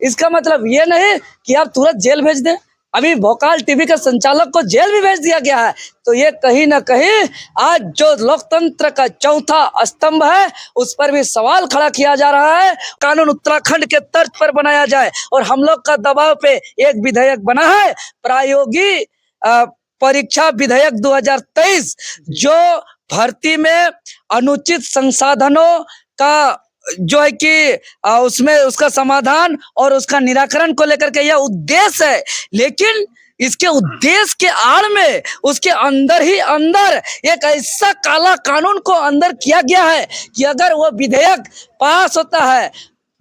इसका मतलब ये नहीं कि आप तुरंत जेल भेज दें। अभी भोकाल टीवी के संचालक को जेल भी भेज दिया गया है। तो ये कहीं ना कहीं आज जो लोकतंत्र का चौथा स्तंभ है उस पर भी सवाल खड़ा किया जा रहा है। कानून उत्तराखंड के तर्ज पर बनाया जाए और हम लोग का दबाव पे एक विधेयक बना है, प्रायोगिक परीक्षा विधेयक 2023, जो भर्ती में अनुचित संसाधनों का जो है कि उसमें उसका समाधान और उसका निराकरण को लेकर के यह उद्देश्य है। लेकिन इसके उद्देश्य के आड़ में उसके अंदर ही अंदर एक ऐसा काला कानून को अंदर किया गया है कि अगर वो विधेयक पास होता है,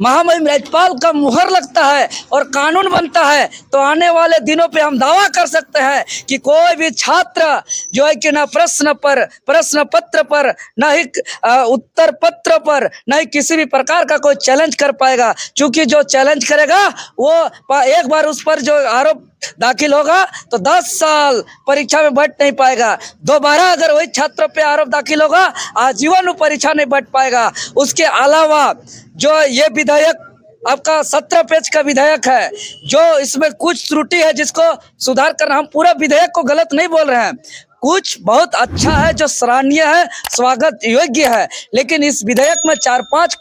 महामहिम राज्यपाल का मुहर लगता है और कानून बनता है, तो आने वाले दिनों पे हम दावा कर सकते हैं कि कोई भी छात्र जो है कि ना प्रश्न पत्र पर, ना ही उत्तर पत्र पर, ना ही किसी भी प्रकार का कोई चैलेंज कर पाएगा। क्योंकि जो चैलेंज करेगा वो एक बार उस पर जो आरोप दाखिल होगा तो 10 साल परीक्षा में बैठ नहीं पाएगा। दोबारा अगर वही छात्र पे आरोप दाखिल होगा, आजीवन वो परीक्षा नहीं बैठ पाएगा। उसके अलावा जो ये विधेयक आपका 17 पेज का विधेयक है, जो इसमें कुछ त्रुटि है जिसको सुधार करना, हम पूरा विधेयक को गलत नहीं बोल रहे हैं, कुछ बहुत अच्छा है जो सराहनीय है, स्वागत योग्य है, लेकिन इस विधेयक में 4-5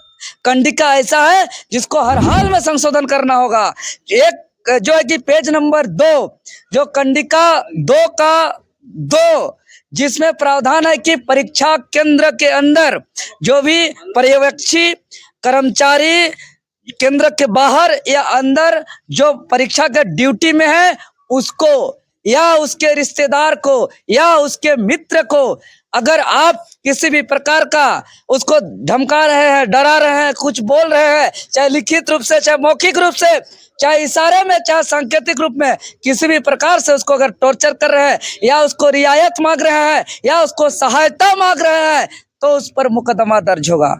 कंडिका ऐसा है जिसको हर हाल में संशोधन करना होगा। एक जो है कि पेज नंबर 2, जो कंडिका 2 का 2, जिसमें प्रावधान है कि परीक्षा केंद्र के अंदर जो भी पर्यवेक्षी कर्मचारी केंद्र के बाहर या अंदर जो परीक्षा के ड्यूटी में है उसको या उसके रिश्तेदार को या उसके मित्र को अगर आप किसी भी प्रकार का उसको धमका रहे हैं, डरा रहे हैं, कुछ बोल रहे हैं, चाहे लिखित रूप से, चाहे मौखिक रूप से, चाहे इशारे में, चाहे सांकेतिक रूप में, किसी भी प्रकार से उसको अगर टॉर्चर कर रहे हैं या उसको रियायत मांग रहे हैं या उसको सहायता मांग रहे हैं तो उस पर मुकदमा दर्ज होगा।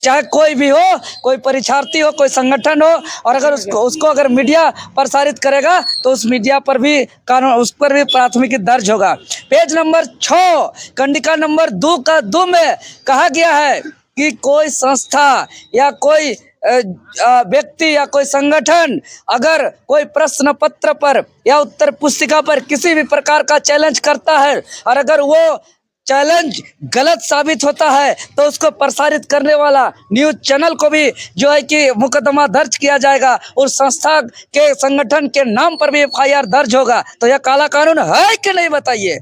चाहे कोई भी हो, कोई परीक्षार्थी हो, कोई संगठन हो, और अगर उसको अगर मीडिया प्रसारित करेगा तो उस मीडिया पर भी कानून, उस पर भी प्राथमिकी दर्ज होगा। पेज नंबर 6 कंडिका नंबर 2 का 2 में कहा गया है कि कोई संस्था या कोई व्यक्ति या कोई संगठन अगर कोई प्रश्न पत्र पर या उत्तर पुस्तिका पर किसी भी प्रकार का चैलेंज करता है और अगर वो चैलेंज गलत साबित होता है तो उसको प्रसारित करने वाला न्यूज चैनल को भी जो है कि मुकदमा दर्ज किया जाएगा और संस्था के संगठन के नाम पर भी एफआईआर दर्ज होगा। तो यह काला कानून है कि नहीं, बताइए।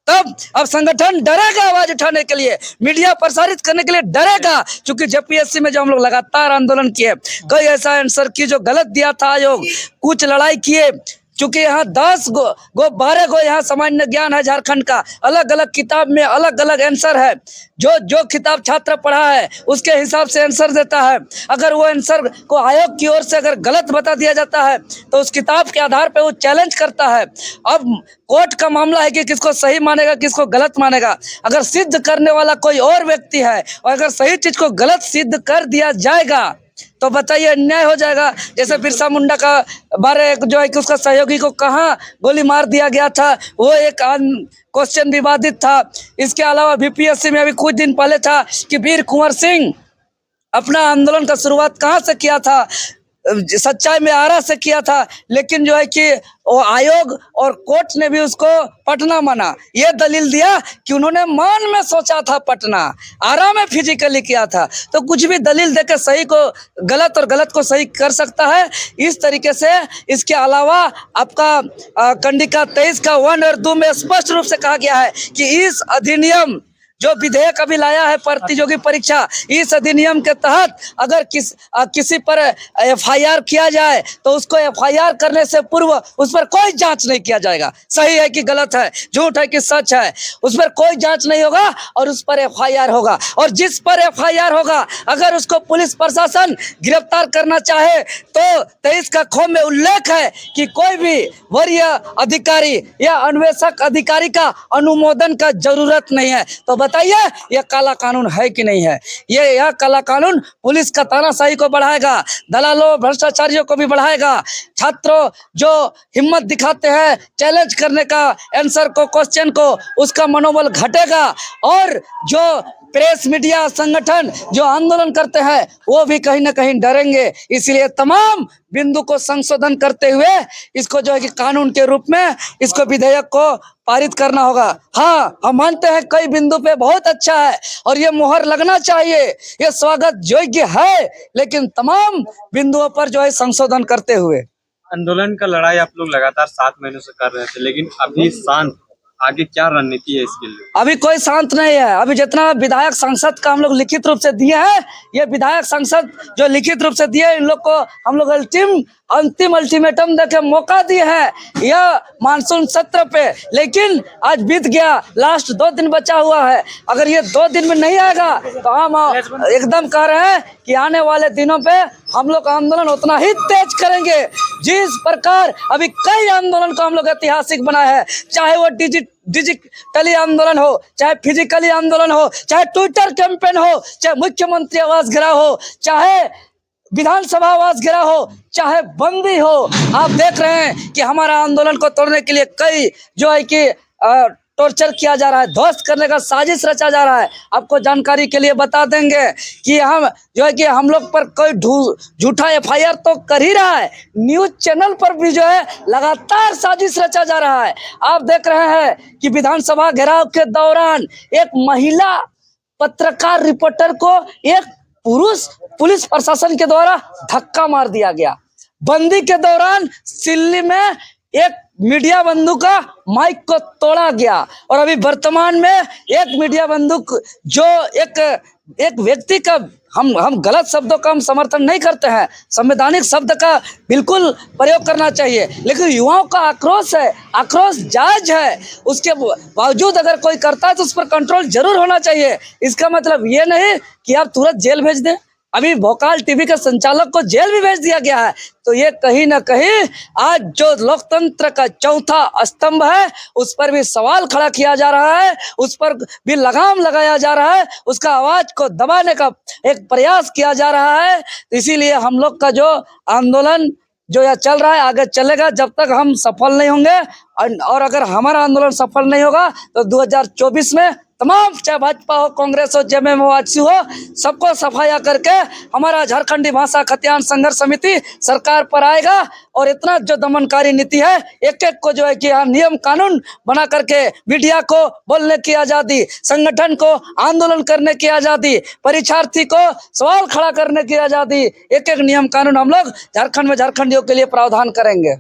तब अब संगठन डरेगा आवाज उठाने के लिए, मीडिया प्रसारित करने के लिए डरेगा, क्योंकि जेपीएससी में जो हम लोग लगातार आंदोलन किए, कई ऐसा आंसर की जो गलत दिया था आयोग, कुछ लड़ाई किए, चूंकि यहाँ 10 गो 12 गो यहाँ सामान्य ज्ञान है झारखंड का, अलग अलग किताब में अलग अलग आंसर है, जो किताब छात्र पढ़ा है उसके हिसाब से आंसर देता है। अगर वो आंसर को आयोग की ओर से अगर गलत बता दिया जाता है तो उस किताब के आधार पे वो चैलेंज करता है। अब कोर्ट का मामला है कि किसको सही मानेगा, किसको गलत मानेगा। अगर सिद्ध करने वाला कोई और व्यक्ति है और अगर सही चीज को गलत सिद्ध कर दिया जाएगा तो बताइए अन्याय हो जाएगा। जैसे बिरसा मुंडा का बारे जो है कि उसका सहयोगी को कहाँ गोली मार दिया गया था, वो एक क्वेश्चन विवादित था। इसके अलावा बीपीएससी में अभी कुछ दिन पहले था कि वीर कुंवर सिंह अपना आंदोलन का शुरुआत कहाँ से किया था, सच्चाई में आरा से किया था, लेकिन जो है कि वो आयोग और कोर्ट ने भी उसको पटना माना। ये दलील दिया कि उन्होंने मन में सोचा था पटना, आरा में फिजिकली किया था। तो कुछ भी दलील देकर सही को गलत और गलत को सही कर सकता है इस तरीके से। इसके अलावा आपका कंडिका 23 का 1 और 2 में स्पष्ट रूप से कहा गया है कि इस अधिनियम जो विधेयक अभी लाया है प्रतियोगी परीक्षा, इस अधिनियम के तहत अगर किसी पर एफआईआर किया जाए तो उसको एफआईआर करने से पूर्व उस पर कोई जांच नहीं किया जाएगा, सही है कि गलत है, झूठ है कि सच है, उस पर कोई जांच नहीं होगा और उस पर एफआईआर होगा। और जिस पर एफआईआर होगा अगर उसको पुलिस प्रशासन गिरफ्तार करना चाहे तो 23 का ख में उल्लेख है कि कोई भी वरीय अधिकारी या अन्वेषक अधिकारी का अनुमोदन का जरूरत नहीं है। तो बताइए ये काला कानून है कि नहीं है। यह काला कानून पुलिस का तानाशाही को बढ़ाएगा, दलालों भ्रष्टाचारियों को भी बढ़ाएगा। छात्रों जो हिम्मत दिखाते हैं चैलेंज करने का, आंसर को, क्वेश्चन को, उसका मनोबल घटेगा। और जो प्रेस मीडिया संगठन जो आंदोलन करते हैं वो भी कहीं ना कहीं डरेंगे। इसलिए तमाम बिंदु को संशोधन करते हुए इसको जो है कि कानून के रूप में इसको विधेयक को पारित करना होगा। हाँ, हम मानते हैं कई बिंदु पे बहुत अच्छा है और ये मुहर लगना चाहिए, ये स्वागत योग्य है, लेकिन तमाम बिंदुओं पर जो है संशोधन करते हुए। आंदोलन का लड़ाई आप लोग लगातार 7 महीनों से कर रहे थे, लेकिन अभी शांत, आगे क्या रणनीति है इसके लिए? अभी कोई शांत नहीं है। अभी जितना विधायक सांसद का हम लोग लिखित रूप से दिए हैं, ये विधायक सांसद जो लिखित रूप से दिए, इन लोग को हम लोग अंतिम अल्टीमेटम देके मौका दिए हैं यह मानसून सत्र पे, लेकिन आज बीत गया, लास्ट 2 दिन बचा हुआ है। अगर ये 2 दिन में नहीं आएगा तो हम एकदम कह रहे हैं कि आने वाले दिनों पे हम लोग आंदोलन उतना ही तेज करेंगे जिस प्रकार अभी कई आंदोलन को हम लोग ऐतिहासिक बनाए हैं, चाहे वो डिजिटली आंदोलन हो, चाहे फिजिकली आंदोलन हो, चाहे ट्विटर कैंपेन हो, चाहे मुख्यमंत्री आवास घेराव हो, चाहे विधानसभा आवास घेराव हो, चाहे बंदी हो। आप देख रहे हैं कि हमारा आंदोलन को तोड़ने के लिए कई जो है कि टॉर्चर किया जा रहा है, ध्वस्त करने का साजिश रचा जा रहा है। आपको जानकारी के लिए बता देंगे कि हम जो है कि हम लोग पर कोई झूठा FIR तो कर ही रहा है, न्यूज चैनल पर भी जो है लगातार साजिश रचा जा रहा है। आप देख रहे हैं कि विधानसभा घेराव के दौरान एक महिला पत्रकार रिपोर्टर को एक पुरुष पुलिस प्रशासन के द्वारा धक्का मार दिया गया। बंदी के दौरान सिल्ली में एक मीडिया बंदूक का माइक को तोड़ा गया और अभी वर्तमान में एक मीडिया बंदूक जो एक व्यक्ति का हम गलत शब्दों का हम समर्थन नहीं करते हैं, संवैधानिक शब्द का बिल्कुल प्रयोग करना चाहिए, लेकिन युवाओं का आक्रोश है, आक्रोश जायज है, उसके बावजूद अगर कोई करता है तो उस पर कंट्रोल जरूर होना चाहिए। इसका मतलब ये नहीं कि आप तुरंत जेल भेज दें। अभी भोकाल टीवी के संचालक को जेल भी भेज दिया गया है, तो ये कहीं ना कहीं आज जो लोकतंत्र का चौथा स्तंभ है उस पर भी सवाल खड़ा किया जा रहा है, उस पर भी लगाम लगाया जा रहा है, उसका आवाज को दबाने का एक प्रयास किया जा रहा है। इसीलिए हम लोग का जो आंदोलन जो यह चल रहा है आगे चलेगा जब तक हम सफल नहीं होंगे। और अगर हमारा आंदोलन सफल नहीं होगा तो 2024 में तमाम, चाहे भाजपा हो, कांग्रेस हो, JMM हो, HSU हो, सबको सफाया करके हमारा झारखंडी भाषा खतियान संघर्ष समिति सरकार पर आएगा। और इतना जो दमनकारी नीति है, एक एक को जो है कि नियम कानून बना करके मीडिया को बोलने की आजादी, संगठन को आंदोलन करने की आजादी, परीक्षार्थी को सवाल खड़ा करने की आजादी, एक एक नियम कानून हम लोग झारखंड में झारखंडियों के लिए प्रावधान करेंगे।